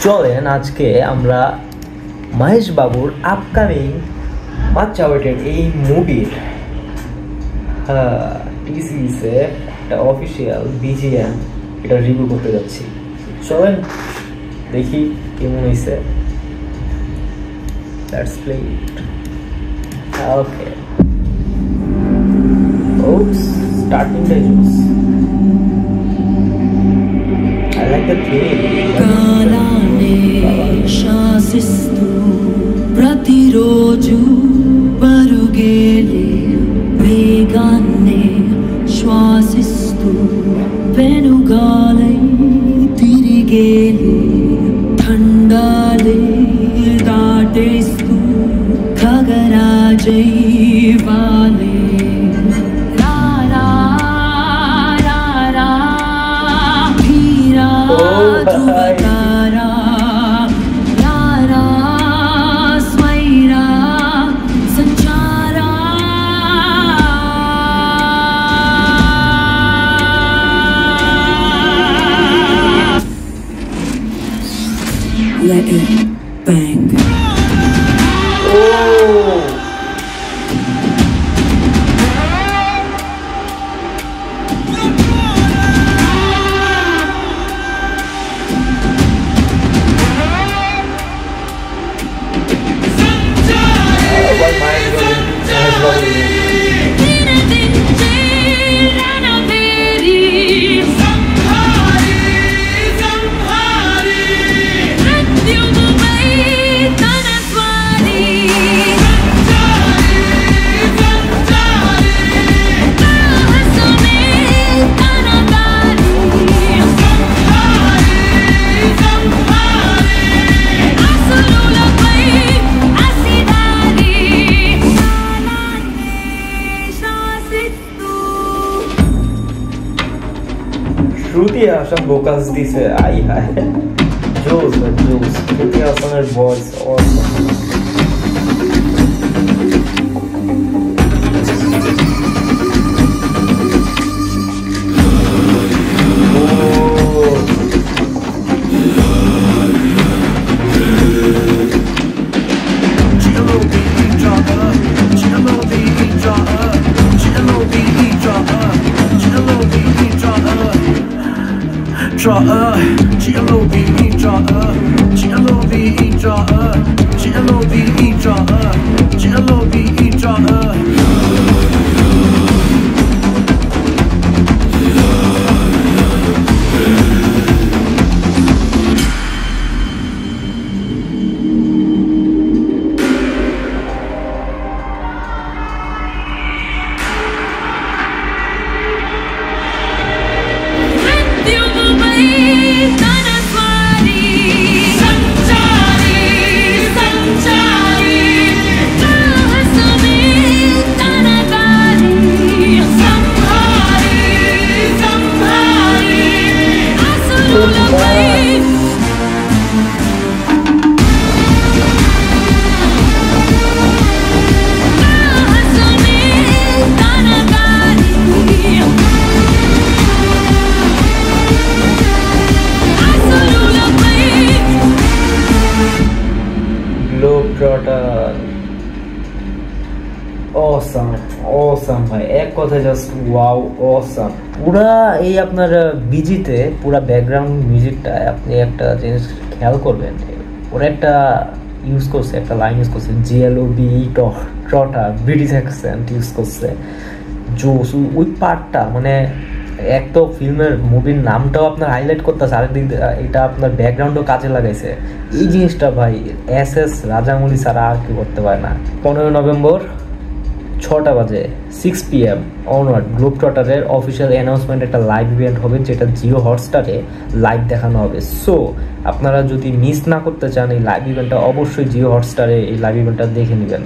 চলেন আজকে আমরা মহেশ বাবুর আপকামিং মাচ অ্যাওয়েটেড এই মুভির টিসিসে একটা অফিসিয়াল বিজিএম এটা রিভিউ করতে যাচ্ছি। চলেন দেখি কেমন হয়েছে। Let's play it. Okay. Oops, starting the juice. I like the theme. కాలానే శాసిస్తూ ప్రతిరోజు పరుగేలే వేగాన్నే శ్వాసిస్తూ వెనుగాలై తిరిగేలే ఖండాలే దాటేస్తూ ఖగరాజై వాలే Let it bang. Oh! Shruti Hasan vocals দিছে, আই হায় জোস জোস। শ্রুতি হাসানের voice awesome. Draw G-L-O-V-E, draw G-L-O-V-E, draw G-L-O-V-E, draw G-L-O-V-E, draw awesome awesome ভাই, এক কথা just wow awesome. পুরা এই আপনার বিজিতে পুরা ব্যাকগ্রাউন্ড মিউজিকটা আপনি একটা জিনিস খেয়াল করবেন, ওরা একটা ইউজ করছে, একটা লাইন ইউজ করছে জিএলওবি টটা ব্রিটিশ অ্যাকসেন্ট ইউজ করছে জোস। ওই পার্টটা মানে এক তো ফিল্মের মুভির নামটাও আপনার হাইলাইট করতেছে, আরেকদিক এটা আপনার ব্যাকগ্রাউন্ডও কাজে লাগাইছে। এই জিনিসটা ভাই এস রাজামৌলি ছাড়া আর কি করতে পারে না। 15 নভেম্বর 6টা বাজে 6 PM অনওয়ার্ড গ্লোব ট্রটারের অফিসিয়াল অ্যানাউন্সমেন্ট একটা লাইভ ইভেন্ট হবে, যেটা জিও হটস্টারে লাইভ দেখানো হবে। সো আপনারা যদি মিস না করতে চান এই লাইভ ইভেন্টটা, অবশ্যই জিও হটস্টারে এই লাইভ ইভেন্টটা দেখে নেবেন।